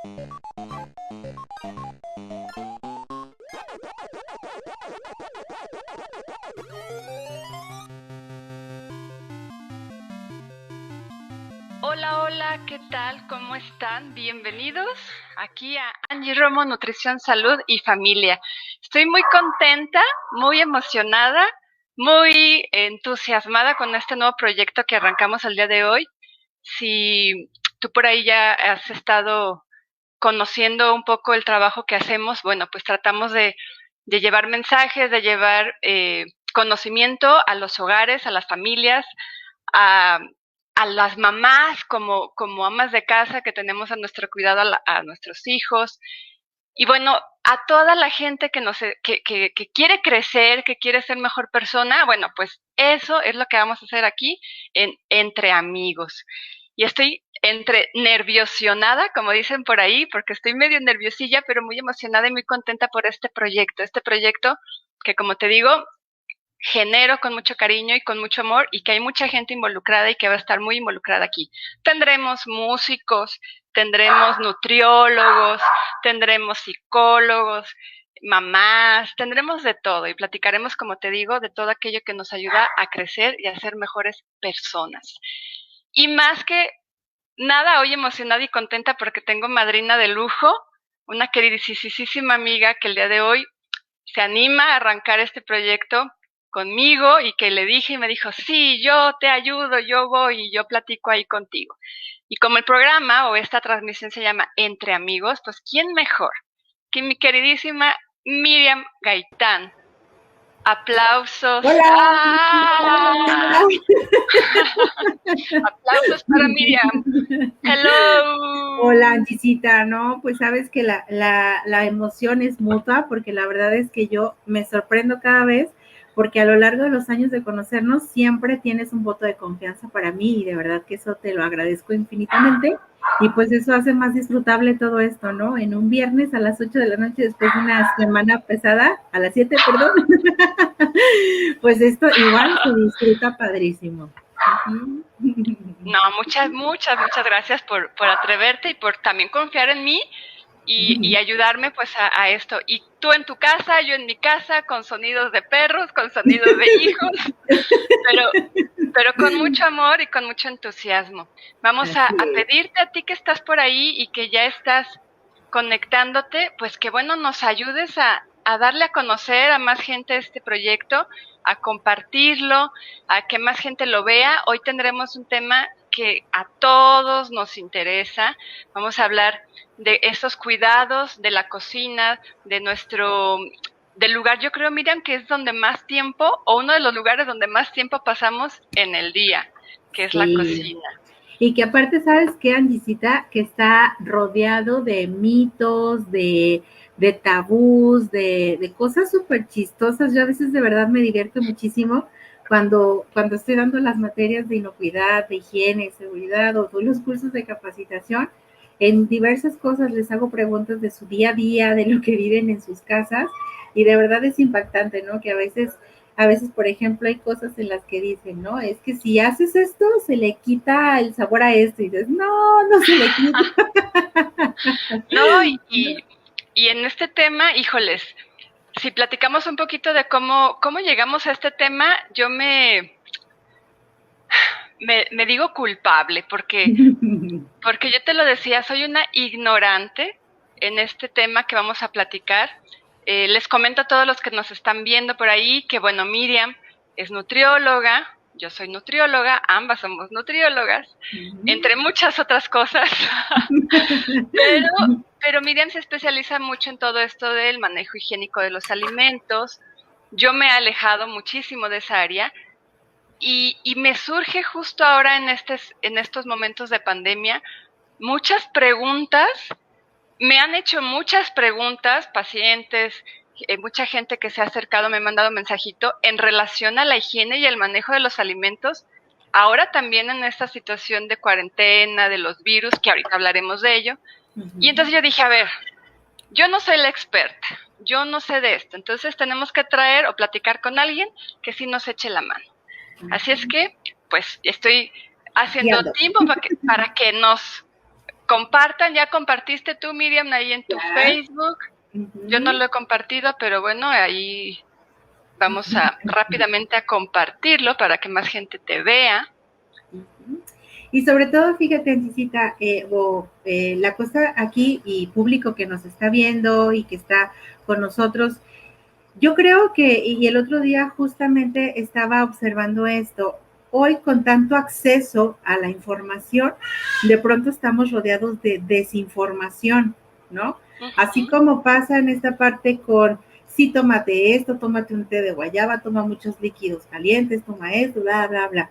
Hola, hola, ¿qué tal? ¿Cómo están? Bienvenidos aquí a Angie Romo, Nutrición, Salud y Familia. Estoy muy contenta, muy emocionada, muy entusiasmada con este nuevo proyecto que arrancamos el día de hoy. Si tú por ahí ya has estado conociendo un poco el trabajo que hacemos, bueno, pues tratamos de llevar mensajes, de llevar conocimiento a los hogares, a las familias, a, a las mamás como amas de casa que tenemos a nuestro cuidado a nuestros hijos. Y bueno, a toda la gente que quiere crecer, que quiere ser mejor persona, bueno, pues eso es lo que vamos a hacer aquí en Entre Amigos. Y estoy entre nerviosionada, como dicen por ahí, porque estoy medio nerviosilla, pero muy emocionada y muy contenta por este proyecto. Este proyecto que, como te digo, genero con mucho cariño y con mucho amor, y que hay mucha gente involucrada y que va a estar muy involucrada aquí. Tendremos músicos, tendremos nutriólogos, tendremos psicólogos, mamás, tendremos de todo y platicaremos, como te digo, de todo aquello que nos ayuda a crecer y a ser mejores personas. Y más que nada, hoy emocionada y contenta porque tengo madrina de lujo, una queridísima amiga que el día de hoy se anima a arrancar este proyecto conmigo, y que le dije y me dijo, sí, yo te ayudo, yo voy y yo platico ahí contigo. Y como el programa o esta transmisión se llama Entre Amigos, pues ¿quién mejor que mi queridísima Miriam Gaitán? Aplausos. Hola. ¡Ah! Aplausos para Miriam. Hola, Hello. Angisita. No, pues sabes que la emoción es mutua, porque la verdad es que yo me sorprendo cada vez, porque a lo largo de los años de conocernos siempre tienes un voto de confianza para mí, y de verdad que eso te lo agradezco infinitamente. Y pues eso hace más disfrutable todo esto, ¿no? En un viernes a las 8 de la noche, después de una semana pesada, a las 7, perdón, pues esto igual se disfruta padrísimo. No, muchas gracias por atreverte y por también confiar en mí y ayudarme pues a esto. Y tú en tu casa, yo en mi casa, con sonidos de perros, con sonidos de hijos, pero, pero con mucho amor y con mucho entusiasmo. Vamos Así a es. pedirte a ti que estás por ahí y que ya estás conectándote, pues que bueno, nos ayudes a darle a conocer a más gente este proyecto, a compartirlo, a que más gente lo vea. Hoy tendremos un tema que a todos nos interesa. Vamos a hablar de esos cuidados de la cocina, del lugar, yo creo, Miriam, que es donde más tiempo, o uno de los lugares donde más tiempo pasamos en el día, que es la Sí. cocina. Y que aparte, ¿sabes qué, Angisita? Que está rodeado de mitos, de tabús, de cosas súper chistosas. Yo a veces de verdad me divierto muchísimo cuando estoy dando las materias de inocuidad, de higiene, seguridad, o doy los cursos de capacitación. En diversas cosas les hago preguntas de su día a día, de lo que viven en sus casas, y de verdad es impactante, ¿no? Que a veces, por ejemplo, hay cosas en las que dicen, ¿no? Es que si haces esto, se le quita el sabor a esto. Y dices, no, no se le quita. No, y en este tema, híjoles, si platicamos un poquito de cómo llegamos a este tema, yo me digo culpable, porque yo te lo decía, soy una ignorante en este tema que vamos a platicar. Les comento a todos los que nos están viendo por ahí que, bueno, Miriam es nutrióloga, yo soy nutrióloga, ambas somos nutriólogas, entre muchas otras cosas, pero, pero Miriam se especializa mucho en todo esto del manejo higiénico de los alimentos. Yo me he alejado muchísimo de esa área. Y me surge justo ahora en estos momentos de pandemia muchas preguntas. Me han hecho muchas preguntas pacientes, mucha gente que se ha acercado me ha mandado mensajito en relación a la higiene y el manejo de los alimentos. Ahora también en esta situación de cuarentena, de los virus, que ahorita hablaremos de ello. Y entonces yo dije, a ver, yo no soy la experta, yo no sé de esto. Entonces tenemos que traer o platicar con alguien que sí nos eche la mano. Así es que, pues, estoy haciendo Guiando. tiempo para que nos compartan, ya compartiste tú, Miriam, ahí en tu Facebook. Yo no lo he compartido, pero bueno, ahí vamos a rápidamente a compartirlo para que más gente te vea. Y sobre todo, fíjate, Anticita, la cosa aquí y público que nos está viendo y que está con nosotros, yo creo que, y el otro día justamente estaba observando esto, hoy con tanto acceso a la información, de pronto estamos rodeados de desinformación, ¿no? Así como pasa en esta parte con, sí, tómate esto, tómate un té de guayaba, toma muchos líquidos calientes, toma esto, bla, bla, bla.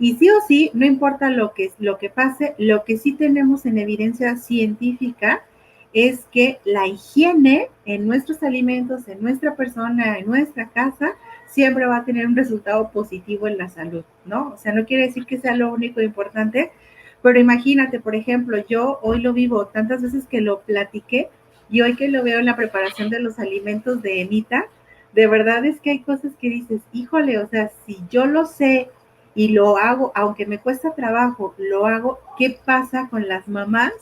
Y sí o sí, no importa lo que pase, lo que sí tenemos en evidencia científica es que la higiene en nuestros alimentos, en nuestra persona, en nuestra casa, siempre va a tener un resultado positivo en la salud, ¿no? O sea, no quiere decir que sea lo único importante, pero imagínate, por ejemplo, yo hoy lo vivo tantas veces que lo platiqué y hoy que lo veo en la preparación de los alimentos de Emita, de verdad es que hay cosas que dices, híjole, o sea, si yo lo sé y lo hago, aunque me cuesta trabajo, lo hago, ¿qué pasa con las mamás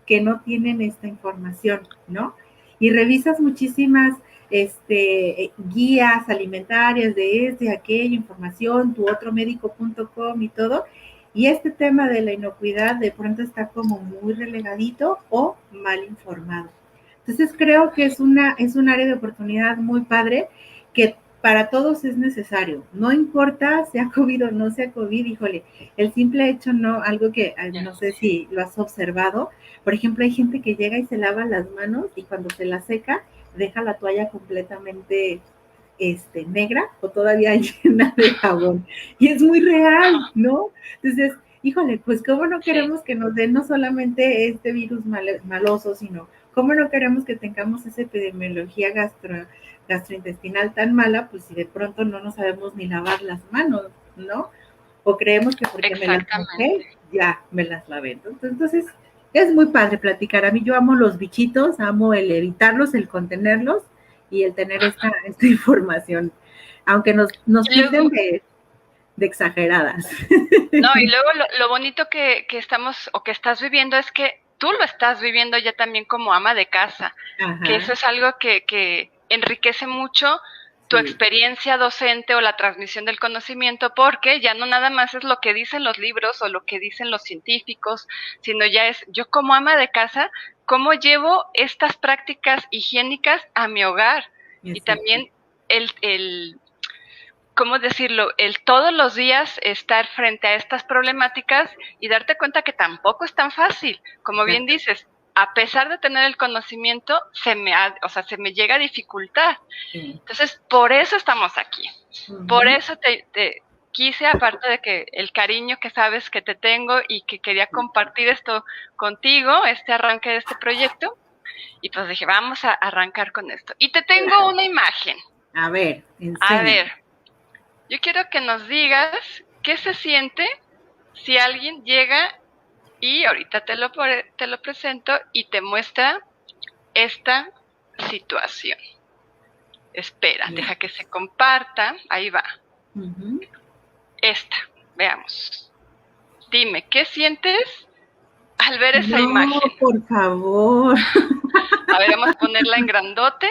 que no tienen esta información, ¿no? Y revisas muchísimas guías alimentarias de aquello, información, tuotromédico.com y todo, y este tema de la inocuidad de pronto está como muy relegadito o mal informado. Entonces creo que es un área de oportunidad muy padre que para todos es necesario, no importa sea COVID o no sea COVID, híjole, el simple hecho no, algo que no sé si lo has observado, por ejemplo, hay gente que llega y se lava las manos y cuando se la seca, deja la toalla completamente negra o todavía llena de jabón, y es muy real, ¿no? Entonces, híjole, pues cómo no queremos que nos den no solamente este virus maloso, sino cómo no queremos que tengamos esa epidemiología gastrointestinal tan mala, pues si de pronto no nos sabemos ni lavar las manos, ¿no? O creemos que porque me las mojé, ya me las lavé. Entonces, es muy padre platicar. A mí yo amo los bichitos, amo el evitarlos, el contenerlos y el tener esta información, aunque nos tilden de exageradas. No, y luego lo bonito que estamos o que estás viviendo es que tú lo estás viviendo ya también como ama de casa, que eso es algo que enriquece mucho tu experiencia docente o la transmisión del conocimiento, porque ya no nada más es lo que dicen los libros o lo que dicen los científicos, sino ya es yo como ama de casa, cómo llevo estas prácticas higiénicas a mi hogar. Y también ¿cómo decirlo? El todos los días estar frente a estas problemáticas y darte cuenta que tampoco es tan fácil. Como bien dices, a pesar de tener el conocimiento, se me llega a dificultar. Entonces, por eso estamos aquí. Por eso te quise, aparte de que el cariño que sabes que te tengo y que quería compartir esto contigo, este arranque de este proyecto, y pues dije, vamos a arrancar con esto. Y te tengo una imagen. A ver, yo quiero que nos digas qué se siente si alguien llega y ahorita te lo presento y te muestra esta situación. Espera, deja que se comparta. Ahí va. Esta, veamos. Dime, ¿qué sientes al ver esa imagen? Por favor. A ver, vamos a ponerla en grandote.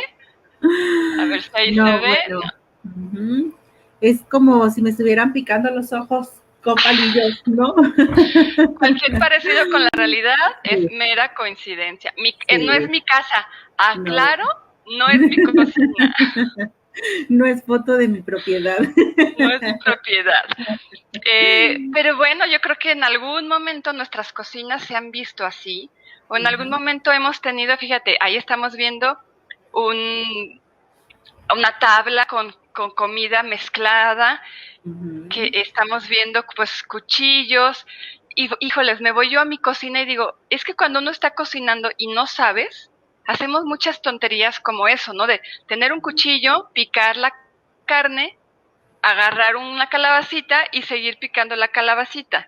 A ver si ahí se ve. Bueno. Es como si me estuvieran picando los ojos con palillos, ¿no? Cualquier parecido con la realidad es mera coincidencia. No es mi casa. Aclaro, no es mi cocina. No es foto de mi propiedad. No es mi propiedad. Pero bueno, yo creo que en algún momento nuestras cocinas se han visto así, o en algún momento hemos tenido, fíjate, ahí estamos viendo una tabla con comida mezclada, que estamos viendo pues cuchillos, y híjoles, me voy yo a mi cocina y digo, es que cuando uno está cocinando y no sabes, hacemos muchas tonterías como eso, ¿no? De tener un cuchillo, picar la carne, agarrar una calabacita y seguir picando la calabacita.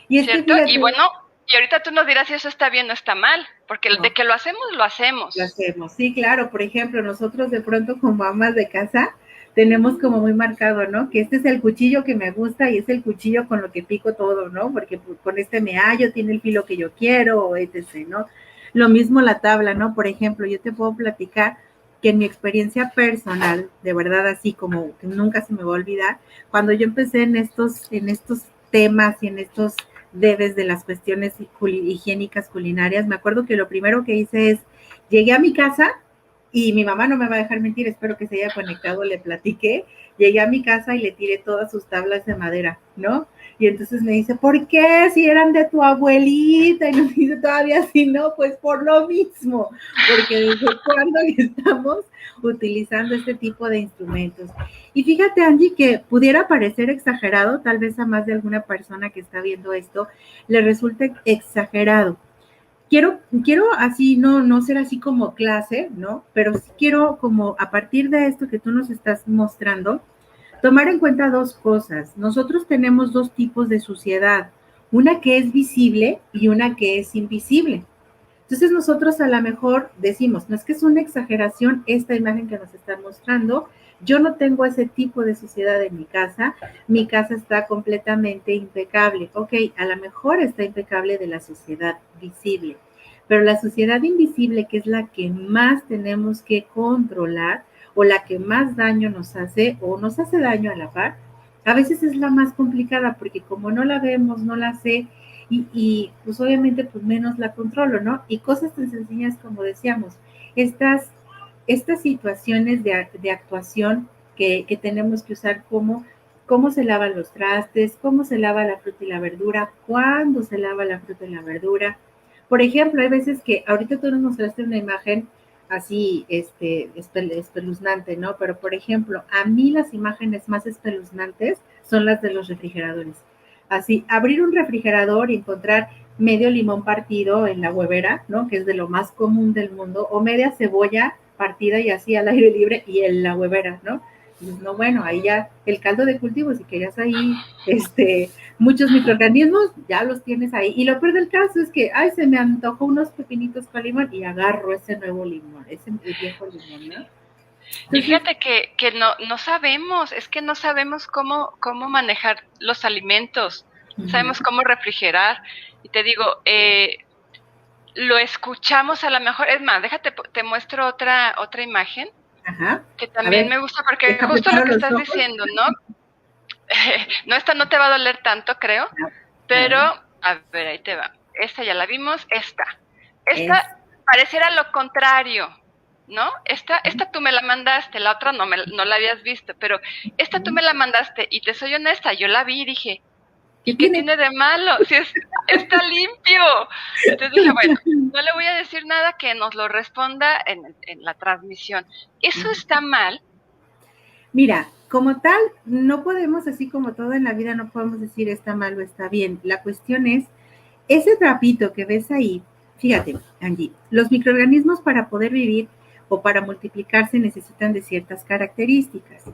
Y es ¿cierto? Y bueno, y ahorita tú nos dirás si eso está bien o está mal, porque de que lo hacemos, lo hacemos. Lo hacemos, sí, claro. Por ejemplo, nosotros de pronto como amas de casa, tenemos como muy marcado, ¿no? Que este es el cuchillo que me gusta y es el cuchillo con lo que pico todo, ¿no? Porque con este me hallo, tiene el filo que yo quiero, o etc., ¿no? Lo mismo la tabla, ¿no? Por ejemplo, yo te puedo platicar que en mi experiencia personal, de verdad así como que nunca se me va a olvidar, cuando yo empecé en estos temas y en estos debes de las cuestiones higiénicas culinarias, me acuerdo que lo primero que hice es, llegué a mi casa y mi mamá no me va a dejar mentir, espero que se haya conectado, le platiqué, llegué a mi casa y le tiré todas sus tablas de madera, ¿no? Y entonces me dice, ¿por qué? Si eran de tu abuelita, y nos dice todavía si no, pues por lo mismo, porque desde cuándo estamos utilizando este tipo de instrumentos. Y fíjate, Angie, que pudiera parecer exagerado, tal vez a más de alguna persona que está viendo esto, le resulte exagerado. Quiero así, no ser así como clase, ¿no? Pero sí quiero como a partir de esto que tú nos estás mostrando, tomar en cuenta dos cosas. Nosotros tenemos dos tipos de suciedad, una que es visible y una que es invisible. Entonces nosotros a lo mejor decimos, no es que es una exageración esta imagen que nos están mostrando, yo no tengo ese tipo de suciedad en mi casa está completamente impecable. Ok, a lo mejor está impecable de la suciedad visible, pero la suciedad invisible, que es la que más tenemos que controlar o la que más daño nos hace o nos hace daño a la par, a veces es la más complicada porque como no la vemos, no la sé, pues obviamente pues menos la controlo, ¿no? Y cosas tan sencillas como decíamos, estas, estas situaciones de actuación que tenemos que usar como cómo se lavan los trastes, cómo se lava la fruta y la verdura, cuándo se lava la fruta y la verdura. Por ejemplo, hay veces que ahorita tú nos mostraste una imagen así, espeluznante, ¿no? Pero, por ejemplo, a mí las imágenes más espeluznantes son las de los refrigeradores. Así, abrir un refrigerador y encontrar medio limón partido en la huevera, ¿no? Que es de lo más común del mundo, o media cebolla partida y así al aire libre y en la huevera, ¿no? Entonces, no, bueno, ahí ya el caldo de cultivo, si querías ahí, muchos microorganismos, ya los tienes ahí. Y lo peor del caso es que, ay, se me antojó unos pepinitos con limón y agarro ese nuevo limón, ese viejo limón, ¿no? Y Entonces, fíjate que no sabemos, es que no sabemos cómo manejar los alimentos, no sabemos cómo refrigerar. Y te digo, lo escuchamos a lo mejor, es más, déjate, te muestro otra imagen, ajá, que a también ver, me gusta porque deja justo lo preparo que los estás ojos. diciendo, ¿no? No, esta no te va a doler tanto, creo, A pero, ver, a ver, ahí te va. Esta ya la vimos, esta. es, Esta pareciera lo contrario, ¿no? Esta tú me la mandaste, la otra no la habías visto, pero esta tú me la mandaste y te soy honesta, yo la vi y dije, ¿qué ¿y qué tiene? tiene de malo? Si está limpio. Entonces dije, bueno, no le voy a decir nada que nos lo responda en la transmisión. ¿Eso está mal? Mira, como tal, no podemos, así como todo en la vida, no podemos decir está mal o está bien. La cuestión es, ese trapito que ves ahí, fíjate, Angie, los microorganismos para poder vivir o para multiplicarse necesitan de ciertas características.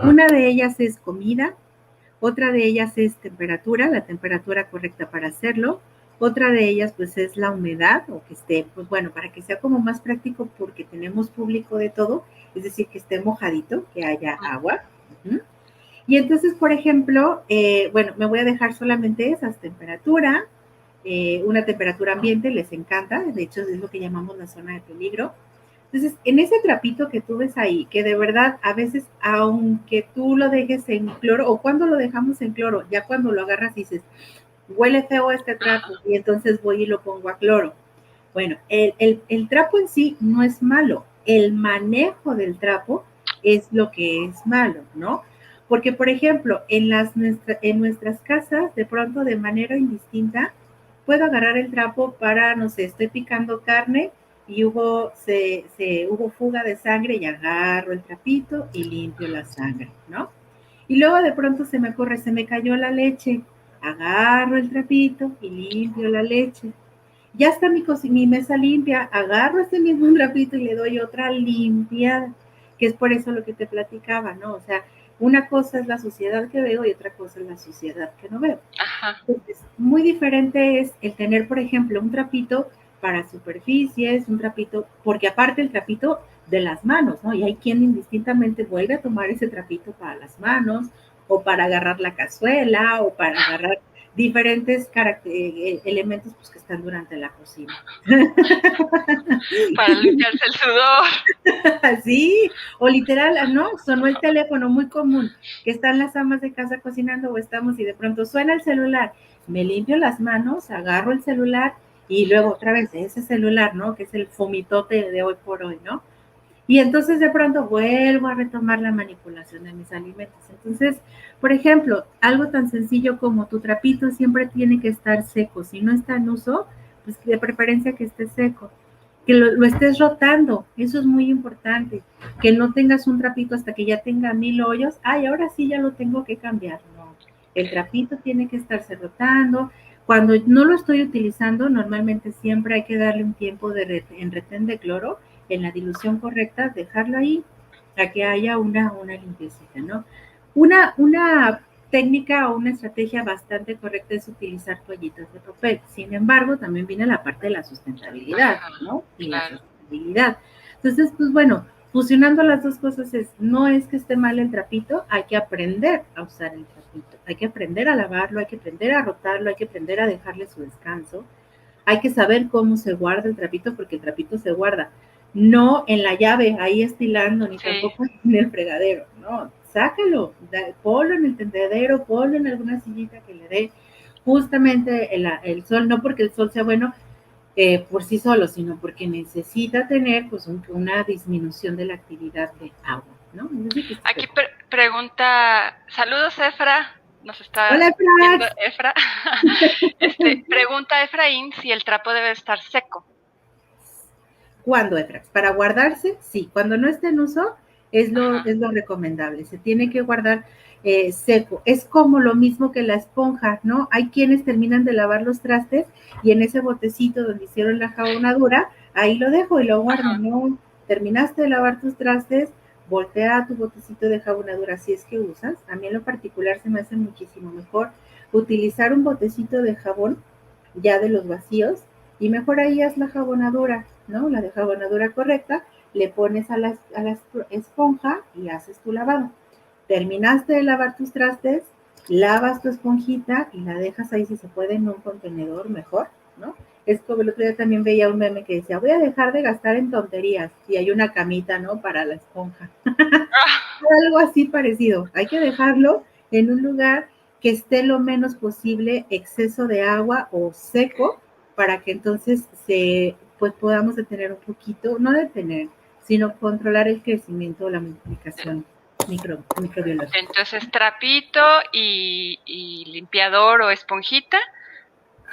Una de ellas es comida, otra de ellas es temperatura, la temperatura correcta para hacerlo. Otra de ellas pues es la humedad o que esté, pues bueno, para que sea como más práctico porque tenemos público de todo, es decir, que esté mojadito, que haya agua. Uh-huh. Y entonces, por ejemplo, bueno, me voy a dejar solamente esas, temperatura, una temperatura ambiente, les encanta, de hecho es lo que llamamos la zona de peligro. Entonces, en ese trapito que tú ves ahí, que de verdad a veces, aunque tú lo dejes en cloro, o cuando lo dejamos en cloro, ya cuando lo agarras dices, huele feo este trapo, y entonces voy y lo pongo a cloro. Bueno, el trapo en sí no es malo, el manejo del trapo es lo que es malo, ¿no? Porque, por ejemplo, en nuestras casas, de pronto, de manera indistinta, puedo agarrar el trapo para, no sé, estoy picando carne y hubo fuga de sangre y agarro el trapito y limpio la sangre, ¿no? Y luego de pronto se me ocurre, se me cayó la leche, agarro el trapito y limpio la leche. Ya está mi mesa limpia, agarro ese mismo trapito y le doy otra limpiada, que es por eso lo que te platicaba, ¿no? O sea, una cosa es la suciedad que veo y otra cosa es la suciedad que no veo. Ajá. Entonces, muy diferente es el tener, por ejemplo, un trapito para superficies, un trapito, porque aparte el trapito de las manos, ¿no? Y hay quien indistintamente vuelve a tomar ese trapito para las manos, o para agarrar la cazuela, o para agarrar diferentes elementos pues, que están durante la cocina. Para limpiarse el sudor. Sí, o literal, ¿no? Sonó el teléfono, muy común, que están las amas de casa cocinando o estamos y de pronto suena el celular. Me limpio las manos, agarro el celular y luego otra vez ese celular, ¿no? Que es el fomitote de hoy por hoy, ¿no? Y entonces de pronto vuelvo a retomar la manipulación de mis alimentos. Entonces, por ejemplo, algo tan sencillo como tu trapito siempre tiene que estar seco. Si no está en uso, pues de preferencia que esté seco. Que lo estés rotando, eso es muy importante. Que no tengas un trapito hasta que ya tenga 1000 hoyos. Ay, ahora sí ya lo tengo que cambiar. No, el trapito tiene que estarse rotando. Cuando no lo estoy utilizando, normalmente siempre hay que darle un tiempo en retén de cloro en la dilución correcta, dejarlo ahí para que haya una limpiecita, ¿no? Una técnica o una estrategia bastante correcta es utilizar toallitas de papel. Sin embargo, también viene la parte de la sustentabilidad, ¿no? Y claro, la sostenibilidad. Entonces, pues bueno, fusionando las dos cosas no es que esté mal el trapito, hay que aprender a usar el trapito, hay que aprender a lavarlo, hay que aprender a rotarlo, hay que aprender a dejarle su descanso, hay que saber cómo se guarda el trapito, porque el trapito se guarda no en la llave, ahí estilando, ni tampoco en el fregadero, no, sácalo, ponlo en el tendedero, ponlo en alguna sillita que le dé justamente el sol, no porque el sol sea bueno por sí solo, sino porque necesita tener pues una disminución de la actividad de agua, ¿no? Aquí pregunta, saludos Efra, nos está Hola, viendo Efra. Pregunta Efraín si el trapo debe estar seco. ¿Cuándo, Efrax? Para guardarse, sí. Cuando no esté en uso, es lo recomendable. Se tiene que guardar seco. Es como lo mismo que la esponja, ¿no? Hay quienes terminan de lavar los trastes y en ese botecito donde hicieron la jabonadura, ahí lo dejo y lo guardo, ¿no? Terminaste de lavar tus trastes, voltea tu botecito de jabonadura si es que usas. A mí en lo particular se me hace muchísimo mejor utilizar un botecito de jabón ya de los vacíos y mejor ahí haz la jabonadura, ¿no? La de jabonadura correcta, le pones a la esponja y haces tu lavado. Terminaste de lavar tus trastes, lavas tu esponjita y la dejas ahí si se puede en un contenedor mejor, ¿no? Es como el otro día también veía un meme que decía, voy a dejar de gastar en tonterías y hay una camita, ¿no? Para la esponja. Algo así parecido. Hay que dejarlo en un lugar que esté lo menos posible exceso de agua o seco para que entonces pues podamos detener un poquito, no detener, sino controlar el crecimiento o la multiplicación microbiológica. Entonces trapito y limpiador o esponjita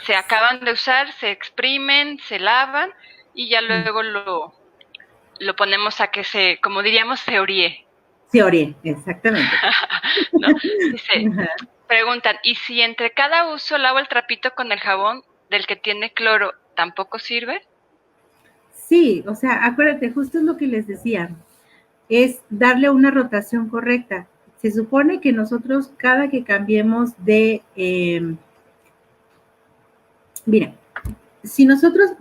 se acaban de usar, se exprimen, se lavan y ya luego lo ponemos a que como diríamos, se oríe. Se oríe, exactamente. ¿No? Dice, preguntan, ¿y si entre cada uso lavo el trapito con el jabón del que tiene cloro, tampoco sirve? Sí, o sea, acuérdate, justo es lo que les decía, es darle una rotación correcta. Se supone que nosotros cada que cambiemos mira, si nosotros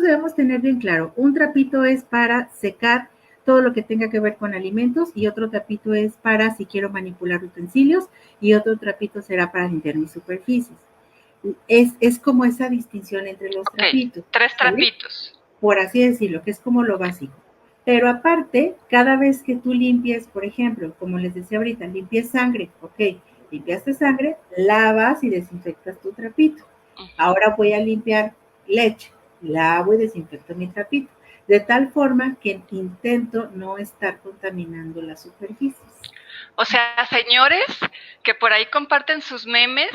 debemos tener bien claro, un trapito es para secar todo lo que tenga que ver con alimentos y otro trapito es para si quiero manipular utensilios y otro trapito será para limpiar mis superficies. Es como esa distinción entre los trapitos. 3 trapitos. ¿Vale? Por así decirlo, que es como lo básico. Pero aparte, cada vez que tú limpies, por ejemplo, como les decía ahorita, limpies sangre, ok, limpiaste sangre, lavas y desinfectas tu trapito. Ahora voy a limpiar leche, lavo y desinfecto mi trapito, de tal forma que intento no estar contaminando las superficies. O sea, señores que por ahí comparten sus memes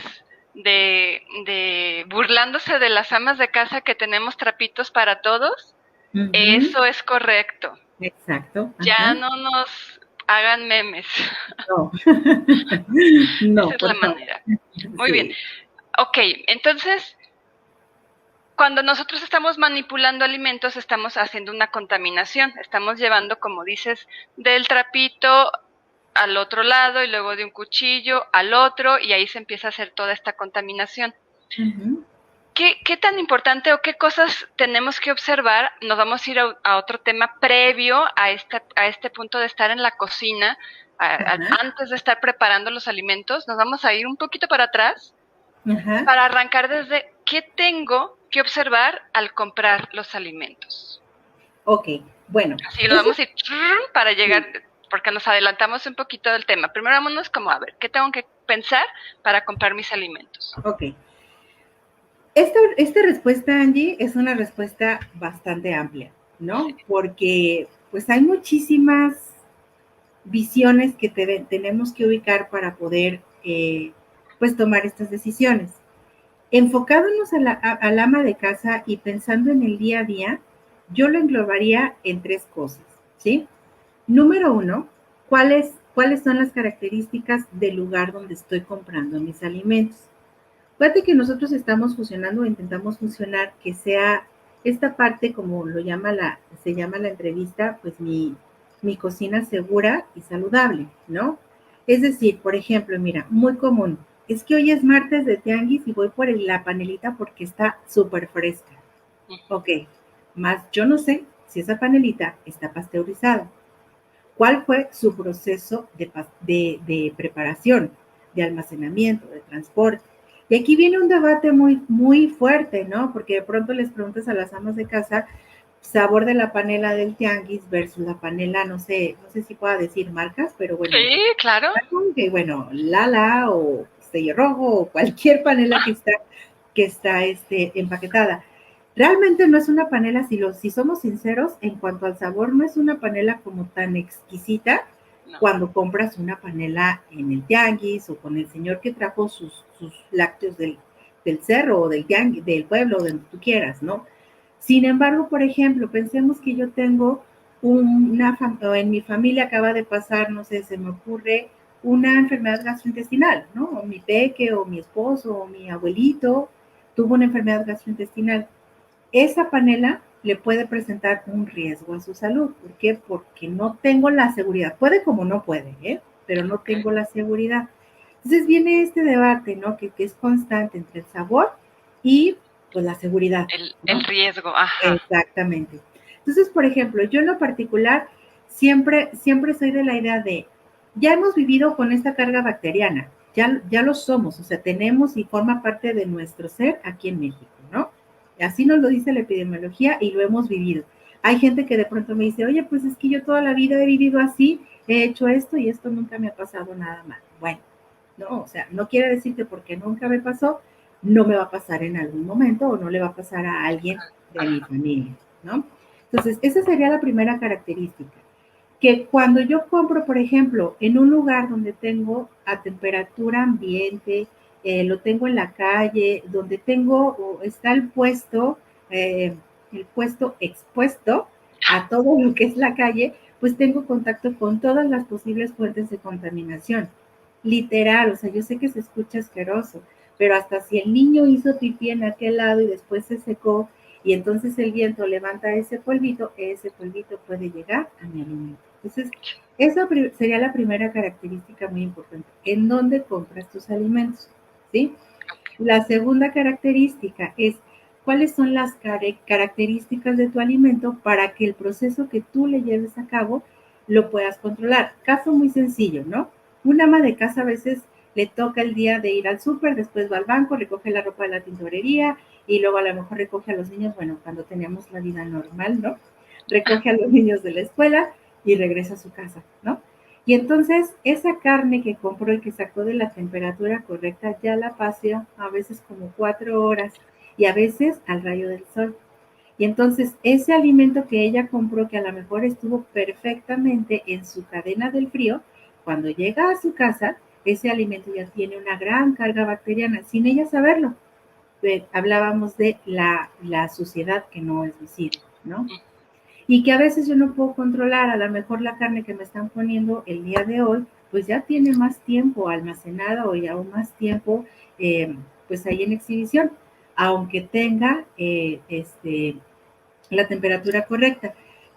de burlándose de las amas de casa que tenemos trapitos para todos, eso es correcto. Exacto. Ya no nos hagan memes. No. No, esa es la manera. Muy bien. Ok, entonces, cuando nosotros estamos manipulando alimentos, estamos haciendo una contaminación. Estamos llevando, como dices, del trapito al otro lado y luego de un cuchillo al otro y ahí se empieza a hacer toda esta contaminación. ¿qué tan importante o qué cosas tenemos que observar? Nos vamos a ir a otro tema previo a este punto de estar en la cocina, antes de estar preparando los alimentos. Nos vamos a ir un poquito para atrás para arrancar desde qué tengo que observar al comprar los alimentos. Ok, bueno. Así lo vamos a ir para llegar, porque nos adelantamos un poquito del tema. Primero vámonos como a ver, ¿qué tengo que pensar para comprar mis alimentos? Ok. Esta respuesta, Angie, es una respuesta bastante amplia, ¿no? Sí. Porque pues hay muchísimas visiones que tenemos que ubicar para poder pues tomar estas decisiones. Enfocándonos al ama de casa y pensando en el día a día, yo lo englobaría en 3 cosas, ¿sí? Número 1, ¿cuáles son las características del lugar donde estoy comprando mis alimentos? Fíjate que nosotros estamos fusionando, intentamos fusionar que sea esta parte, como se llama la entrevista, pues mi cocina segura y saludable, ¿no? Es decir, por ejemplo, mira, muy común, es que hoy es martes de tianguis y voy por la panelita porque está súper fresca. Ok, más yo no sé si esa panelita está pasteurizada. ¿Cuál fue su proceso de preparación, de almacenamiento, de transporte? Y aquí viene un debate muy, muy fuerte, ¿no? Porque de pronto les preguntas a las amas de casa sabor de la panela del tianguis versus la panela, no sé si pueda decir marcas, pero bueno. Sí, claro. Que bueno, Lala o Sello Rojo o cualquier panela que está empaquetada. Realmente no es una panela, si somos sinceros, en cuanto al sabor, no es una panela como tan exquisita cuando compras una panela en el tianguis o con el señor que trajo sus lácteos del cerro o del tianguis, del pueblo, donde tú quieras, ¿no? Sin embargo, por ejemplo, pensemos que yo tengo en mi familia acaba de pasar, no sé, se me ocurre una enfermedad gastrointestinal, ¿no? O mi peque, o mi esposo, o mi abuelito tuvo una enfermedad gastrointestinal. Esa panela le puede presentar un riesgo a su salud. ¿Por qué? Porque no tengo la seguridad. Puede como no puede, pero no tengo la seguridad. Entonces viene este debate, ¿no? Que es constante entre el sabor y pues la seguridad. El riesgo, ajá. Exactamente. Entonces, por ejemplo, yo en lo particular siempre soy de la idea de, ya hemos vivido con esta carga bacteriana, ya lo somos, o sea, tenemos y forma parte de nuestro ser aquí en México, ¿no? Así nos lo dice la epidemiología y lo hemos vivido. Hay gente que de pronto me dice, oye, pues es que yo toda la vida he vivido así, he hecho esto y esto nunca me ha pasado nada mal. Bueno, no, o sea, no quiere decir que porque nunca me pasó, no me va a pasar en algún momento o no le va a pasar a alguien de mi familia, ¿no? Entonces, esa sería la primera característica. Que cuando yo compro, por ejemplo, en un lugar donde tengo a temperatura ambiente, lo tengo en la calle, donde está el puesto expuesto a todo lo que es la calle, pues tengo contacto con todas las posibles fuentes de contaminación. Literal, o sea, yo sé que se escucha asqueroso, pero hasta si el niño hizo pipí en aquel lado y después se secó y entonces el viento levanta ese polvito puede llegar a mi alimento. Entonces, esa sería la primera característica muy importante. ¿En dónde compras tus alimentos? ¿Sí? La segunda característica es cuáles son las características de tu alimento para que el proceso que tú le lleves a cabo lo puedas controlar. Caso muy sencillo, ¿no? Un ama de casa a veces le toca el día de ir al súper, después va al banco, recoge la ropa de la tintorería y luego a lo mejor recoge a los niños, bueno, cuando teníamos la vida normal, ¿no? Recoge a los niños de la escuela y regresa a su casa, ¿no? Y entonces esa carne que compró y que sacó de la temperatura correcta ya la pasó a veces como 4 horas y a veces al rayo del sol. Y entonces ese alimento que ella compró, que a lo mejor estuvo perfectamente en su cadena del frío, cuando llega a su casa, ese alimento ya tiene una gran carga bacteriana, sin ella saberlo. Hablábamos de la suciedad que no es visible, ¿no? Y que a veces yo no puedo controlar, a lo mejor la carne que me están poniendo el día de hoy, pues ya tiene más tiempo almacenada o ya más tiempo pues ahí en exhibición, aunque tenga la temperatura correcta.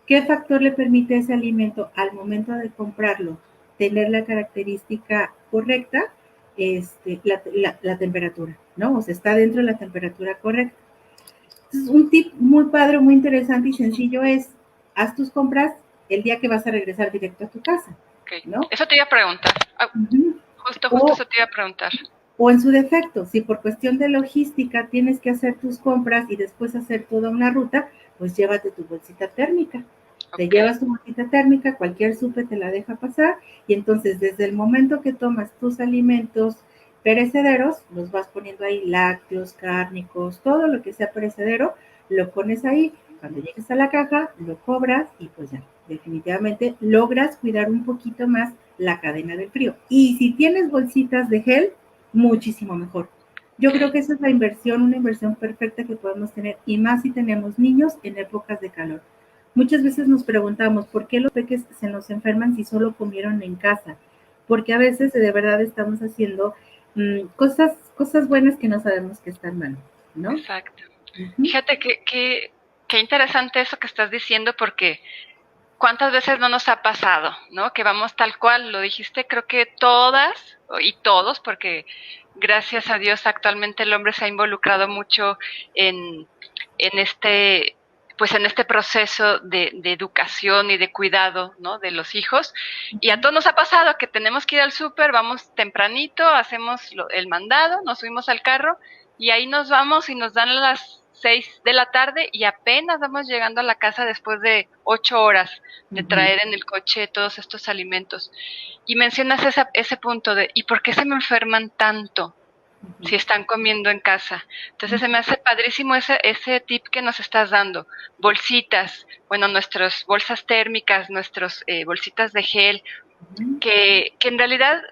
¿Qué factor le permite a ese alimento al momento de comprarlo tener la característica correcta? la temperatura, ¿no? O sea, está dentro de la temperatura correcta. Entonces, un tip muy padre, muy interesante y sencillo es, haz tus compras el día que vas a regresar directo a tu casa, Okay. ¿no? Eso te iba a preguntar. Uh-huh. Justo eso te iba a preguntar. O en su defecto, si por cuestión de logística tienes que hacer tus compras y después hacer toda una ruta, pues llévate tu bolsita térmica. Te llevas tu bolsita térmica, cualquier súper te la deja pasar y entonces desde el momento que tomas tus alimentos perecederos, los vas poniendo ahí, lácteos, cárnicos, todo lo que sea perecedero, lo pones ahí. Cuando llegues a la caja, lo cobras y pues ya, definitivamente logras cuidar un poquito más la cadena del frío. Y si tienes bolsitas de gel, muchísimo mejor. Yo creo que esa es la inversión, una inversión perfecta que podemos tener, y más si tenemos niños en épocas de calor. Muchas veces nos preguntamos, ¿por qué los peques se nos enferman si solo comieron en casa? Porque a veces de verdad estamos haciendo cosas buenas que no sabemos que están mal, ¿no? Exacto. Fíjate que interesante eso que estás diciendo, porque ¿cuántas veces no nos ha pasado, no? Que vamos tal cual, lo dijiste, creo que todas y todos, porque gracias a Dios actualmente el hombre se ha involucrado mucho en este, pues en este proceso de educación y de cuidado, ¿no? De los hijos. Y a todos nos ha pasado que tenemos que ir al súper, vamos tempranito, hacemos el mandado, nos subimos al carro y ahí nos vamos y nos dan las 6 de la tarde y apenas vamos llegando a la casa después de 8 horas de traer en el coche todos estos alimentos. Y mencionas ese punto de, ¿y por qué se me enferman tanto si están comiendo en casa? Entonces se me hace padrísimo ese tip que nos estás dando. Bolsitas, bueno, nuestras bolsas térmicas, nuestras bolsitas de gel, que en realidad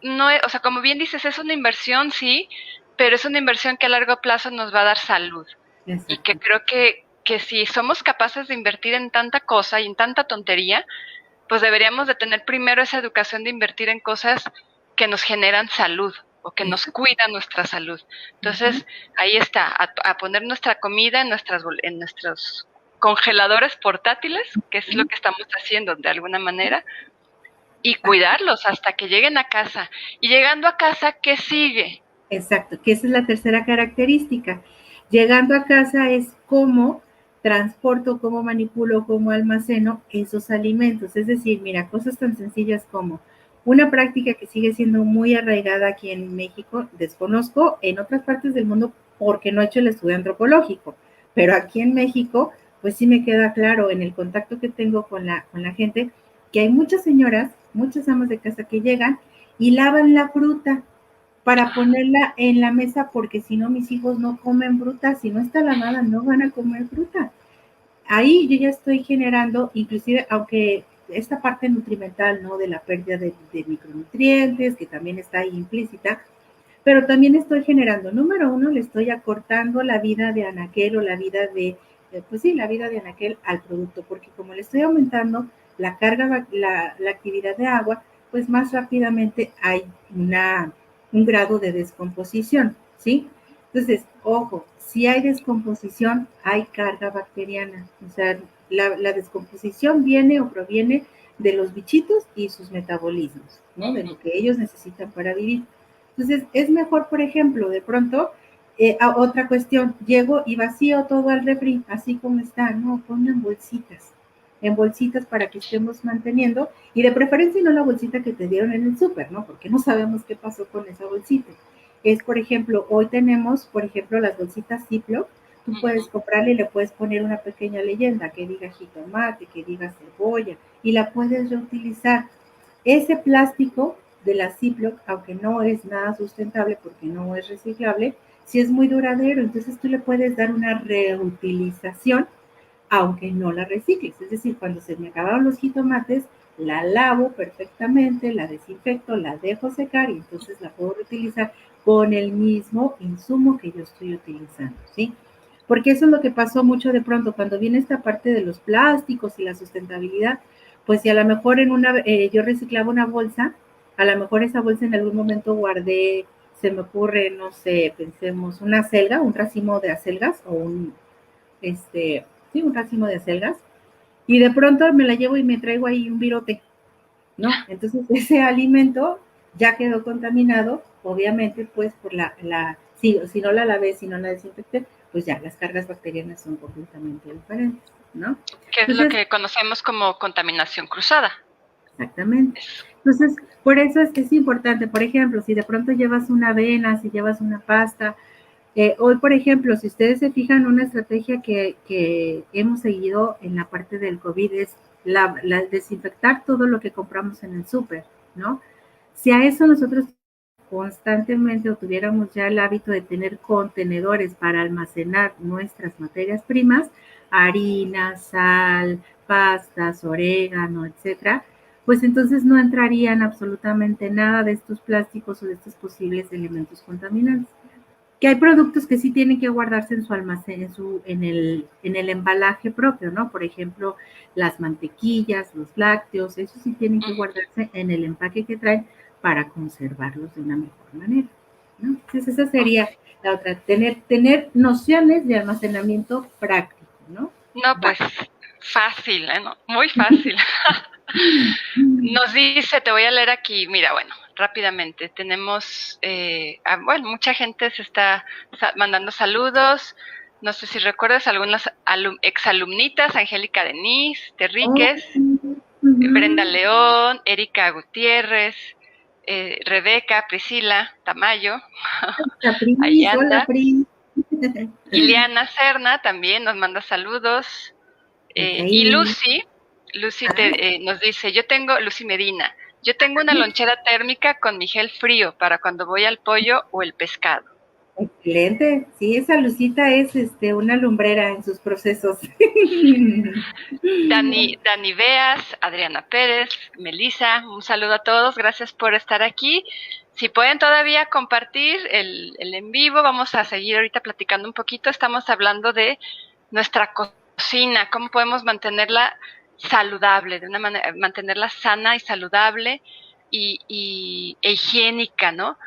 no es, o sea, como bien dices, es una inversión, sí, pero es una inversión que a largo plazo nos va a dar salud. Exacto. Y que creo que si somos capaces de invertir en tanta cosa y en tanta tontería, pues deberíamos de tener primero esa educación de invertir en cosas que nos generan salud o que nos cuidan nuestra salud. Entonces, ahí está, a poner nuestra comida en nuestros congeladores portátiles, que es lo que estamos haciendo de alguna manera, y cuidarlos hasta que lleguen a casa. Y llegando a casa, ¿qué sigue? Exacto, que esa es la tercera característica. Llegando a casa es cómo transporto, cómo manipulo, cómo almaceno esos alimentos. Es decir, mira, cosas tan sencillas como una práctica que sigue siendo muy arraigada aquí en México, desconozco en otras partes del mundo porque no he hecho el estudio antropológico, pero aquí en México, pues sí me queda claro en el contacto que tengo con la gente, que hay muchas señoras, muchas amas de casa que llegan y lavan la fruta para ponerla en la mesa, porque si no mis hijos no comen fruta, si no está lavada no van a comer fruta. Ahí yo ya estoy generando, inclusive, aunque esta parte nutrimental, ¿no? De la pérdida de micronutrientes, que también está ahí implícita, pero también estoy generando, número uno, le estoy acortando la vida de anaquel o la vida pues sí, la vida de anaquel al producto, porque como le estoy aumentando la carga, la actividad de agua, pues más rápidamente hay un grado de descomposición, ¿sí? Entonces, ojo, si hay descomposición, hay carga bacteriana. O sea, la descomposición viene o proviene de los bichitos y sus metabolismos, ¿no? De lo que ellos necesitan para vivir. Entonces, es mejor, por ejemplo, de pronto, otra cuestión, llego y vacío todo al refri, así como está, no, ponlo en bolsitas para que estemos manteniendo, y de preferencia no la bolsita que te dieron en el súper, ¿no? Porque no sabemos qué pasó con esa bolsita. Es, por ejemplo, hoy tenemos, por ejemplo, las bolsitas Ziploc, tú puedes comprarle y le puedes poner una pequeña leyenda que diga jitomate, que diga cebolla, y la puedes reutilizar. Ese plástico de la Ziploc, aunque no es nada sustentable porque no es reciclable, sí es muy duradero, entonces tú le puedes dar una reutilización aunque no la recicles. Es decir, cuando se me acabaron los jitomates, la lavo perfectamente, la desinfecto, la dejo secar y entonces la puedo reutilizar con el mismo insumo que yo estoy utilizando, ¿sí? Porque eso es lo que pasó mucho de pronto, cuando viene esta parte de los plásticos y la sustentabilidad, pues si a lo mejor yo reciclaba una bolsa, a lo mejor esa bolsa en algún momento guardé, se me ocurre, no sé, pensemos, una acelga, un racimo de acelgas o un racimo de acelgas, y de pronto me la llevo y me traigo ahí un virote, ¿no? Entonces ese alimento ya quedó contaminado, obviamente, pues por si no la lavé, si no la desinfecté, pues ya las cargas bacterianas son completamente diferentes, ¿no? Que es lo que conocemos como contaminación cruzada. Exactamente. Entonces, por eso es que es importante, por ejemplo, si de pronto llevas una avena, si llevas una pasta, hoy, por ejemplo, si ustedes se fijan, una estrategia que hemos seguido en la parte del COVID es la desinfectar todo lo que compramos en el súper, ¿no? Si a eso nosotros constantemente o tuviéramos ya el hábito de tener contenedores para almacenar nuestras materias primas, harina, sal, pastas, orégano, etcétera, pues entonces no entrarían absolutamente nada de estos plásticos o de estos posibles elementos contaminantes. Que hay productos que sí tienen que guardarse en su almacén, en el embalaje propio, ¿no? Por ejemplo, las mantequillas, los lácteos, eso sí tienen que guardarse en el empaque que traen para conservarlos de una mejor manera, ¿no? Entonces esa sería la otra, tener nociones de almacenamiento práctico, ¿no? No, pues fácil, ¿no? Muy fácil. Nos dice, te voy a leer aquí, mira, bueno, rápidamente, tenemos, bueno, mucha gente se está mandando saludos, no sé si recuerdas algunas exalumnitas, Angélica Denise, Terríquez, Brenda León, Erika Gutiérrez, Rebeca, Priscila, Tamayo, ahí anda. Hola, Pris. Ileana Serna también nos manda saludos. Y Lucy nos dice, Lucy Medina, yo tengo una lonchera térmica con mi gel frío para cuando voy al pollo o el pescado. Excelente, sí, esa Lucita es una lumbrera en sus procesos. Dani Beas, Adriana Pérez, Melissa, un saludo a todos, gracias por estar aquí. Si pueden todavía compartir el en vivo, vamos a seguir ahorita platicando un poquito. Estamos hablando de nuestra cocina, cómo podemos mantenerla saludable, de una manera, mantenerla sana y saludable e higiénica, ¿no?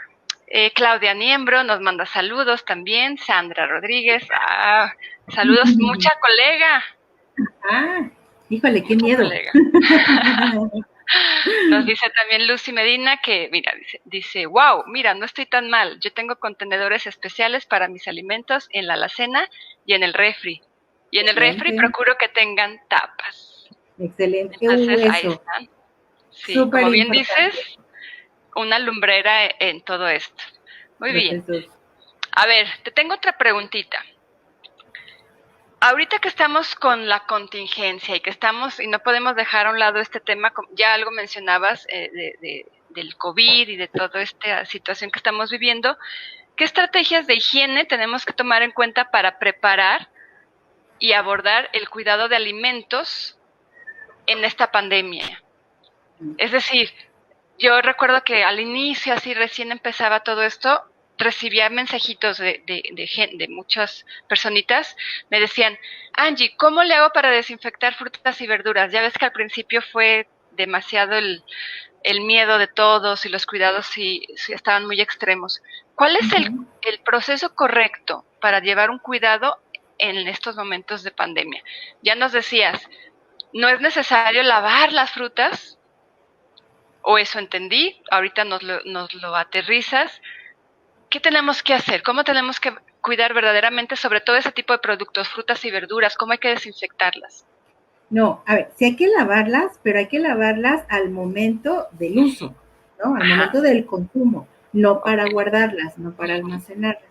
Claudia Niembro nos manda saludos también, Sandra Rodríguez, saludos, mucha colega. Híjole, qué miedo. Colega. Nos dice también Lucy Medina que, mira, dice, wow, mira, no estoy tan mal. Yo tengo contenedores especiales para mis alimentos en la alacena y en el refri. Y en el refri procuro que tengan tapas. Excelente. Entonces, ahí están. Sí, super como bien importante. Dices, una lumbrera en todo esto. Muy bien. A ver, te tengo otra preguntita. Ahorita que estamos con la contingencia y no podemos dejar a un lado este tema, ya algo mencionabas del COVID y de toda esta situación que estamos viviendo, ¿qué estrategias de higiene tenemos que tomar en cuenta para preparar y abordar el cuidado de alimentos en esta pandemia? Es decir, yo recuerdo que al inicio, así recién empezaba todo esto, recibía mensajitos de muchas personitas, me decían, Angie, ¿cómo le hago para desinfectar frutas y verduras? Ya ves que al principio fue demasiado el miedo de todos y los cuidados sí estaban muy extremos. ¿Cuál es el proceso correcto para llevar un cuidado en estos momentos de pandemia? Ya nos decías, no es necesario lavar las frutas, o eso entendí, ahorita nos lo aterrizas. ¿Qué tenemos que hacer? ¿Cómo tenemos que cuidar verdaderamente sobre todo ese tipo de productos, frutas y verduras? ¿Cómo hay que desinfectarlas? No, a ver, sí hay que lavarlas, pero hay que lavarlas al momento del uso, ¿no? Al momento del consumo, no para guardarlas, no para almacenarlas.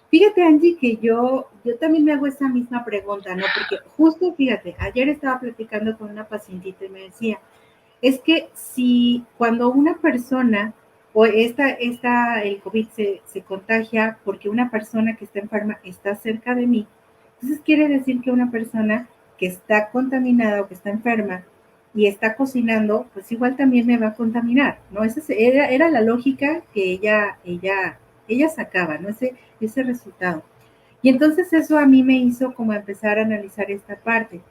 Fíjate, Angie, que yo también me hago esa misma pregunta, ¿no? Porque justo, fíjate, ayer estaba platicando con una pacientita y me decía, es que si cuando una persona o el COVID se contagia porque una persona que está enferma está cerca de mí, entonces quiere decir que una persona que está contaminada o que está enferma y está cocinando, pues igual también me va a contaminar, ¿no? Esa era la lógica que ella sacaba, ¿no? Ese resultado. Y entonces eso a mí me hizo como empezar a analizar esta parte.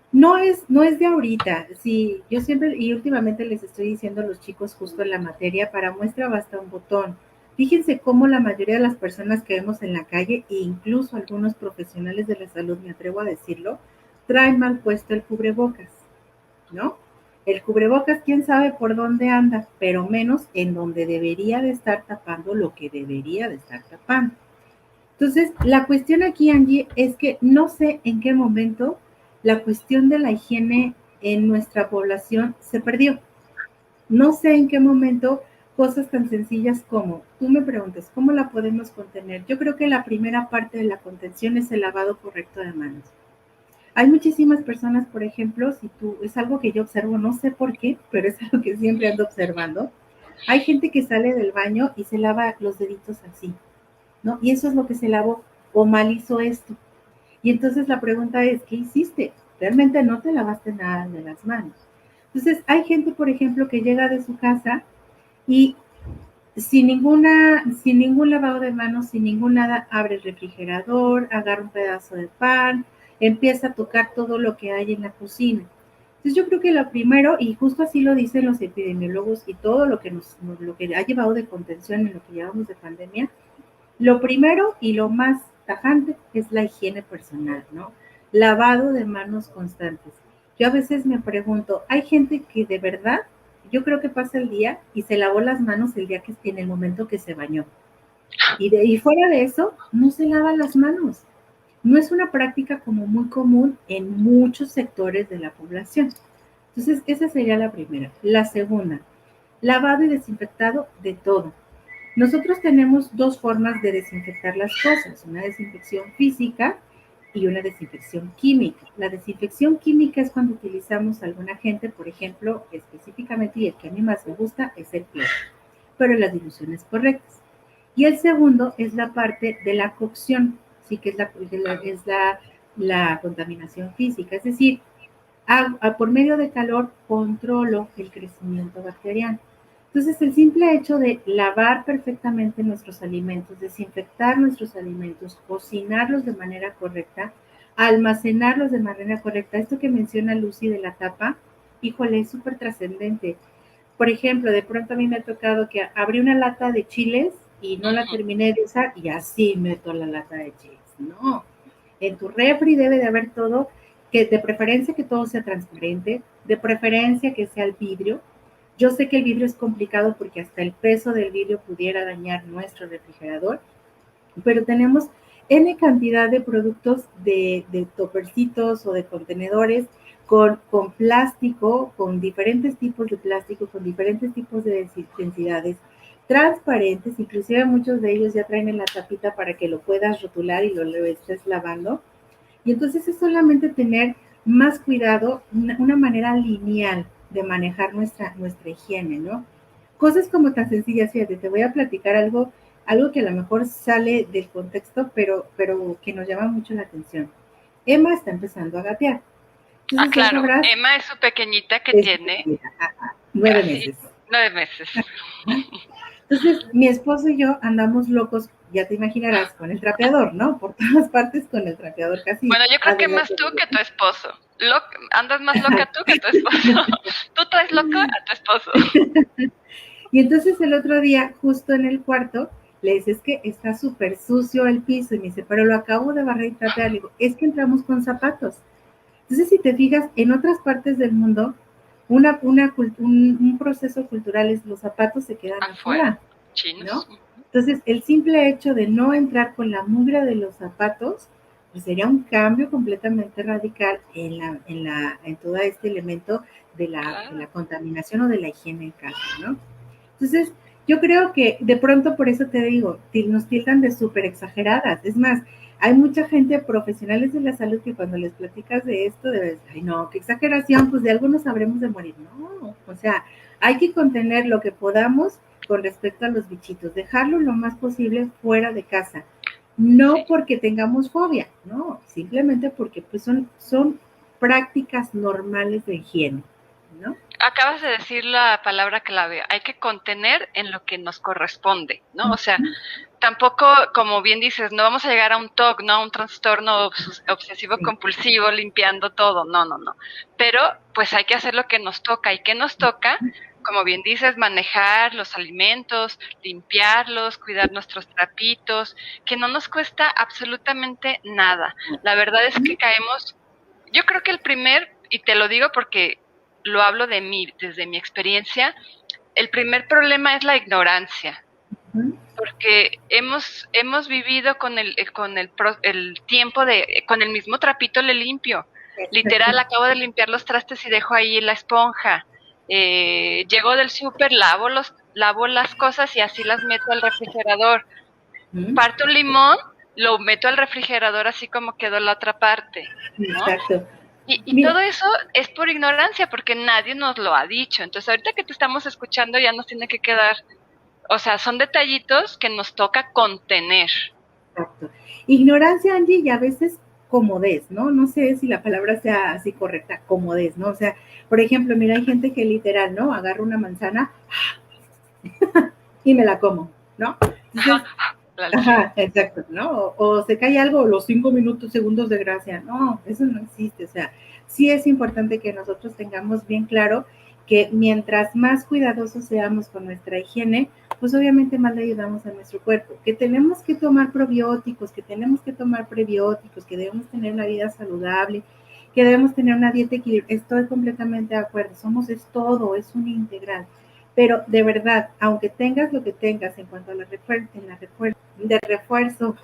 No es de ahorita, sí, yo siempre y últimamente les estoy diciendo a los chicos justo en la materia, para muestra basta un botón. Fíjense cómo la mayoría de las personas que vemos en la calle, e incluso algunos profesionales de la salud, me atrevo a decirlo, traen mal puesto el cubrebocas, ¿no? El cubrebocas, quién sabe por dónde anda, pero menos en donde debería de estar tapando lo que debería de estar tapando. Entonces, la cuestión aquí, Angie, es que no sé en qué momento la cuestión de la higiene en nuestra población se perdió. No sé en qué momento cosas tan sencillas como, tú me preguntas, ¿cómo la podemos contener? Yo creo que la primera parte de la contención es el lavado correcto de manos. Hay muchísimas personas, por ejemplo, si tú, es algo que yo observo, no sé por qué, pero es algo que siempre ando observando. Hay gente que sale del baño y se lava los deditos así, ¿no? Y eso es lo que se lavó, o mal hizo esto. Y entonces la pregunta es, ¿qué hiciste? Realmente no te lavaste nada de las manos. Entonces, hay gente, por ejemplo, que llega de su casa y sin ningún lavado de manos, sin ningún nada, abre el refrigerador, agarra un pedazo de pan, empieza a tocar todo lo que hay en la cocina. Entonces yo creo que lo primero, y justo así lo dicen los epidemiólogos y todo lo que lo que ha llevado de contención en lo que llevamos de pandemia, lo primero y lo más tajante es la higiene personal, ¿no? Lavado de manos constantes. Yo a veces me pregunto, hay gente que de verdad, yo creo que pasa el día y se lavó las manos el día que en el momento que se bañó. Y fuera de eso, no se lava las manos. No es una práctica como muy común en muchos sectores de la población. Entonces, esa sería la primera. La segunda, lavado y desinfectado de todo. Nosotros tenemos dos formas de desinfectar las cosas, una desinfección física y una desinfección química. La desinfección química es cuando utilizamos algún agente, por ejemplo, específicamente, y el que a mí más me gusta es el cloro, pero en las diluciones correctas. Y el segundo es la parte de la cocción, sí que es la contaminación física, es decir, por medio de calor controlo el crecimiento bacteriano. Entonces, el simple hecho de lavar perfectamente nuestros alimentos, desinfectar nuestros alimentos, cocinarlos de manera correcta, almacenarlos de manera correcta, esto que menciona Lucy de la tapa, híjole, es súper trascendente. Por ejemplo, de pronto a mí me ha tocado que abrí una lata de chiles y no la terminé de usar y así meto la lata de chiles. No, en tu refri debe de haber todo, que de preferencia que todo sea transparente, de preferencia que sea el vidrio. Yo sé que el vidrio es complicado porque hasta el peso del vidrio pudiera dañar nuestro refrigerador, pero tenemos N cantidad de productos de topercitos o de contenedores con plástico, con diferentes tipos de plástico, con diferentes tipos de densidades, transparentes, inclusive muchos de ellos ya traen en la tapita para que lo puedas rotular y lo estés lavando. Y entonces es solamente tener más cuidado, una manera lineal de manejar nuestra higiene, ¿no? Cosas como tan sencillas, fíjate, te voy a platicar algo que a lo mejor sale del contexto, pero que nos llama mucho la atención. Emma está empezando a gatear. Ah, Entonces ya claro. sabrás, Emma es su pequeñita que es tiene 9 meses. casi 9 meses. Entonces, mi esposo y yo andamos locos, ya te imaginarás, con el trapeador, ¿no? Por todas partes con el trapeador casi. Bueno, yo creo que más tú que tu esposo. Andas más loca tú que tu esposo. Tú traes loco a tu esposo. Y entonces el otro día, justo en el cuarto, le dice, es que está súper sucio el piso. Y me dice, pero lo acabo de barrer y trapear. Le digo, es que entramos con zapatos. Entonces, si te fijas, en otras partes del mundo, un proceso cultural es los zapatos se quedan afuera, Chinos. ¿no? Entonces, el simple hecho de no entrar con la mugre de los zapatos, pues sería un cambio completamente radical en todo este elemento de la contaminación o de la higiene en casa, ¿no? Entonces, yo creo que de pronto por eso te digo, nos tildan de súper exageradas. Es más, hay mucha gente, profesionales de la salud, que cuando les platicas de esto, debes, ay no, qué exageración, pues de algunos sabremos de morir. No, o sea, hay que contener lo que podamos con respecto a los bichitos, dejarlo lo más posible fuera de casa. No porque tengamos fobia, no, simplemente porque pues son prácticas normales de higiene, ¿no? Acabas de decir la palabra clave, hay que contener en lo que nos corresponde, ¿no? O sea, tampoco, como bien dices, no vamos a llegar a un TOC, ¿no? A un trastorno obsesivo compulsivo limpiando todo, no, no, no. Pero pues hay que hacer lo que nos toca. ¿Y qué nos toca? Como bien dices, manejar los alimentos, limpiarlos, cuidar nuestros trapitos, que no nos cuesta absolutamente nada. La verdad es que caemos, yo creo que y te lo digo porque lo hablo de mí, desde mi experiencia, el primer problema es la ignorancia. Porque hemos vivido con el tiempo con el mismo trapito le limpio. Literal, acabo de limpiar los trastes y dejo ahí la esponja. Llego del súper, lavo las cosas y así las meto al refrigerador. Parto un limón, lo meto al refrigerador así como quedó la otra parte, ¿no? Exacto. Y todo eso es por ignorancia, porque nadie nos lo ha dicho. Entonces, ahorita que te estamos escuchando ya nos tiene que quedar, o sea, son detallitos que nos toca contener. Exacto. Ignorancia, Angie, y a veces comodez, ¿no? No sé si la palabra sea así correcta, comodez, ¿no? O sea, por ejemplo, mira, hay gente que literal, ¿no? Agarra una manzana y me la como, ¿no? Entonces, ajá, exacto, ¿no? O se cae algo, los 5 minutos, segundos de gracia. No, eso no existe. O sea, sí es importante que nosotros tengamos bien claro que mientras más cuidadosos seamos con nuestra higiene, pues obviamente más le ayudamos a nuestro cuerpo. Que tenemos que tomar probióticos, que tenemos que tomar prebióticos, que debemos tener una vida saludable, que debemos tener una dieta equilibrada. Estoy completamente de acuerdo. Es todo, es un integral. Pero de verdad, aunque tengas lo que tengas en cuanto a de refuerzo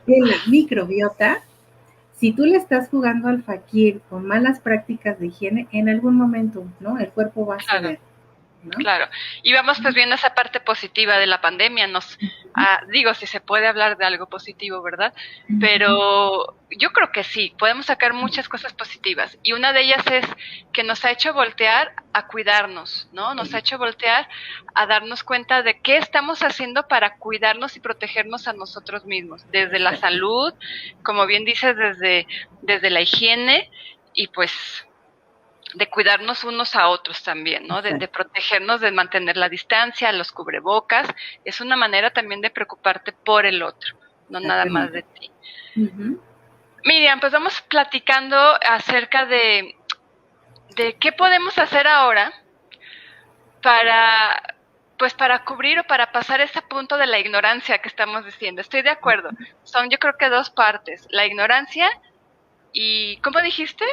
de la microbiota, si tú le estás jugando al fakir con malas prácticas de higiene, en algún momento, ¿no? El cuerpo va a ceder. ¿No? Claro, y vamos pues viendo esa parte positiva de la pandemia, digo, si se puede hablar de algo positivo, ¿verdad? Pero yo creo que sí, podemos sacar muchas cosas positivas, y una de ellas es que nos ha hecho voltear a cuidarnos, ¿no? Nos ha hecho voltear a darnos cuenta de qué estamos haciendo para cuidarnos y protegernos a nosotros mismos, desde la salud, como bien dices, desde la higiene, y pues de cuidarnos unos a otros también, ¿no? De protegernos, de mantener la distancia, los cubrebocas. Es una manera también de preocuparte por el otro, no nada más de ti. Miriam, pues vamos platicando acerca de qué podemos hacer ahora para cubrir o para pasar ese punto de la ignorancia que estamos diciendo. Estoy de acuerdo. Son, yo creo que dos partes, la ignorancia y, ¿cómo dijiste?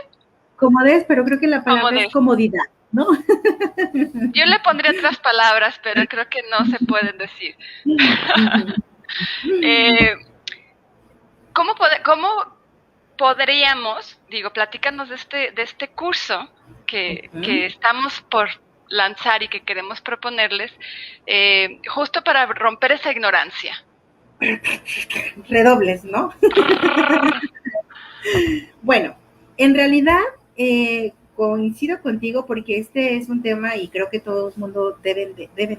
Comodez, pero creo que la palabra es comodidad, ¿no? Yo le pondría otras palabras, pero creo que no se pueden decir. ¿Cómo podríamos, platícanos de este curso que estamos por lanzar y que queremos proponerles, justo para romper esa ignorancia? Redobles, ¿no? Bueno, en realidad coincido contigo porque este es un tema, y creo que todo el mundo deben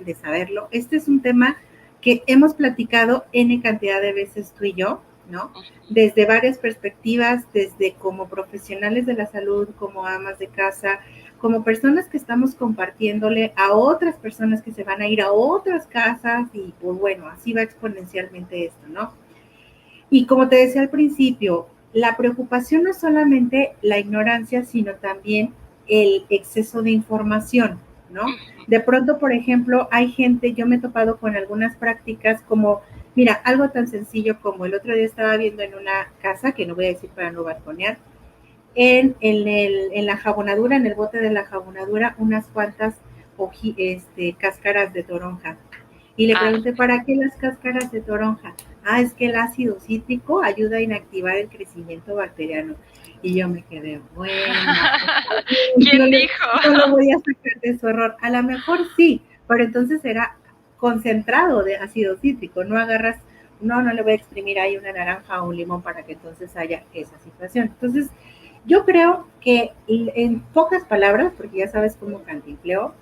de saberlo, este es un tema que hemos platicado N cantidad de veces tú y yo, ¿no? Desde varias perspectivas, desde como profesionales de la salud, como amas de casa, como personas que estamos compartiéndole a otras personas que se van a ir a otras casas, y pues bueno, así va exponencialmente esto, ¿no? Y como te decía al principio, la preocupación no es solamente la ignorancia, sino también el exceso de información, ¿no? De pronto, por ejemplo, hay gente, yo me he topado con algunas prácticas como, mira, algo tan sencillo como el otro día estaba viendo en una casa, que no voy a decir para no balconear, en la jabonadura, en el bote de la jabonadura, unas cuantas cáscaras de toronja. Y le pregunté, ¿para qué las cáscaras de toronja? Es que el ácido cítrico ayuda a inactivar el crecimiento bacteriano. Y yo me quedé, bueno. ¿Quién dijo? No lo voy a sacar de su error. A lo mejor sí, pero entonces era concentrado de ácido cítrico. No agarras, no le voy a exprimir ahí una naranja o un limón para que entonces haya esa situación. Entonces, yo creo que en pocas palabras, porque ya sabes cómo cantinfleo,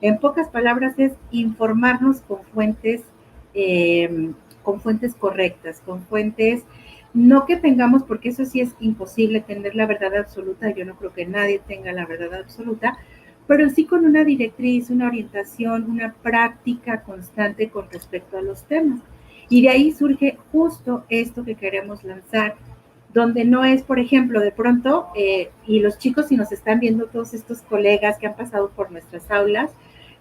en pocas palabras es informarnos con fuentes correctas, con fuentes, no que tengamos, porque eso sí es imposible tener la verdad absoluta, yo no creo que nadie tenga la verdad absoluta, pero sí con una directriz, una orientación, una práctica constante con respecto a los temas. Y de ahí surge justo esto que queremos lanzar, donde no es, por ejemplo, de pronto, y los chicos, si nos están viendo todos estos colegas que han pasado por nuestras aulas,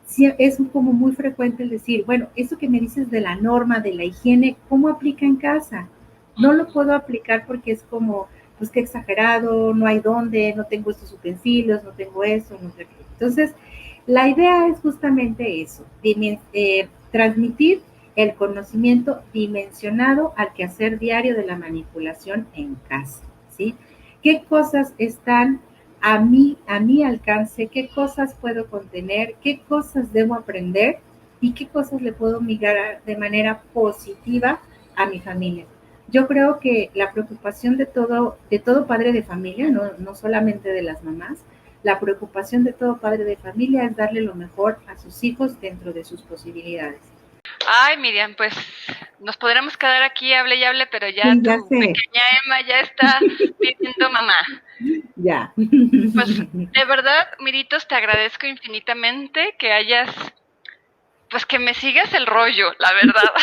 sí, es como muy frecuente el decir, bueno, eso que me dices de la norma, de la higiene, ¿cómo aplica en casa? No lo puedo aplicar porque es como pues qué exagerado, no hay dónde, no tengo estos utensilios, no tengo eso, no sé qué. Entonces, la idea es justamente eso, transmitir el conocimiento dimensionado al quehacer diario de la manipulación en casa, ¿sí? ¿Qué cosas están a mi alcance? ¿Qué cosas puedo contener? ¿Qué cosas debo aprender? ¿Y qué cosas le puedo migrar de manera positiva a mi familia? Yo creo que la preocupación de todo padre de familia, no solamente de las mamás, la preocupación de todo padre de familia es darle lo mejor a sus hijos dentro de sus posibilidades. Ay, Miriam, pues nos podremos quedar aquí, hable y hable, pero ya Sí, tu ya sé. pequeña Emma ya está pidiendo mamá. Ya. Pues de verdad, Miritos, te agradezco infinitamente que hayas, pues que me sigas el rollo, la verdad.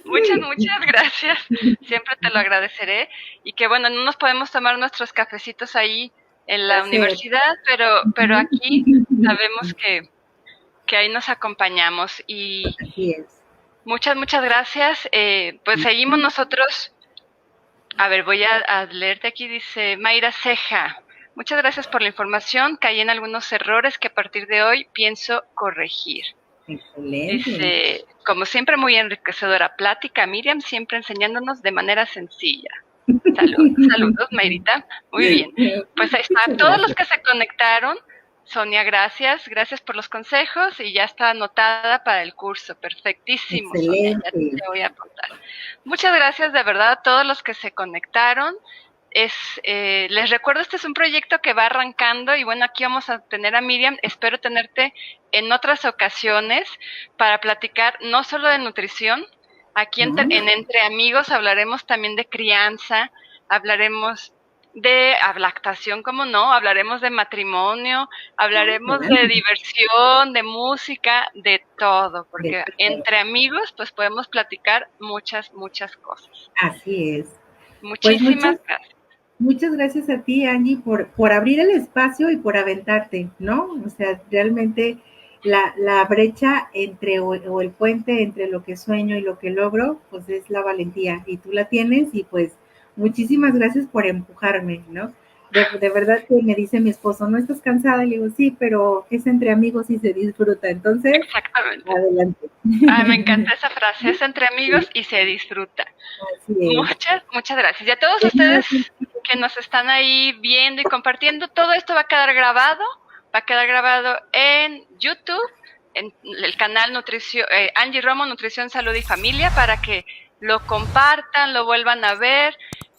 Muchas gracias. Siempre te lo agradeceré. Y que bueno, no nos podemos tomar nuestros cafecitos ahí en la Ya sé. universidad, pero aquí sabemos que ahí nos acompañamos. Y Así es. muchas gracias. Pues seguimos nosotros. A ver, voy a leerte aquí, dice Mayra Ceja. Muchas gracias por la información. Caí en algunos errores que a partir de hoy pienso corregir. Excelente. Dice, como siempre, muy enriquecedora plática, Miriam, siempre enseñándonos de manera sencilla. Saludos, Mayrita. Muy bien. Pues ahí está. Muchas Todos los gracias. que se conectaron, Sonia, gracias por los consejos y ya está anotada para el curso. Perfectísimo, Sonia, ya Excelente. te voy a apuntar. Muchas gracias de verdad a todos los que se conectaron. Les recuerdo, este es un proyecto que va arrancando y bueno, aquí vamos a tener a Miriam. Espero tenerte en otras ocasiones para platicar no solo de nutrición. Aquí en Entre Amigos hablaremos también de crianza, hablaremos de lactación, como no, hablaremos de matrimonio, hablaremos de diversión, de música, de todo, porque entre amigos pues podemos platicar muchas cosas. Así es. Muchísimas gracias. Muchas gracias a ti, Angie, por abrir el espacio y por aventarte, ¿no? O sea, realmente la brecha entre o el puente entre lo que sueño y lo que logro, pues es la valentía y tú la tienes y pues muchísimas gracias por empujarme, ¿no? De verdad que me dice mi esposo, ¿no estás cansada? Y le digo, sí, pero es entre amigos y se disfruta. Entonces, exactamente. Adelante. Me encanta esa frase, es entre amigos y se disfruta. Así es. Muchas gracias. Y a todos ustedes que nos están ahí viendo y compartiendo, todo esto va a quedar grabado en YouTube, en el canal Angie Romo, Nutrición, Salud y Familia, para que lo compartan, lo vuelvan a ver,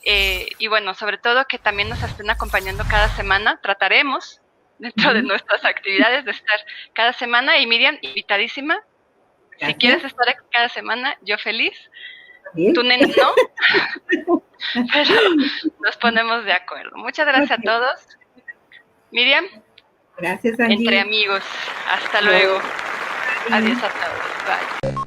y bueno, sobre todo que también nos estén acompañando cada semana. Trataremos, dentro de nuestras actividades, de estar cada semana. Y Miriam, invitadísima. Gracias. Si quieres estar aquí cada semana, yo feliz. ¿Bien? Tu nena no, pero nos ponemos de acuerdo. Muchas gracias a todos. Miriam. Gracias, Angie. Entre amigos. Hasta luego. Adiós a todos. Bye.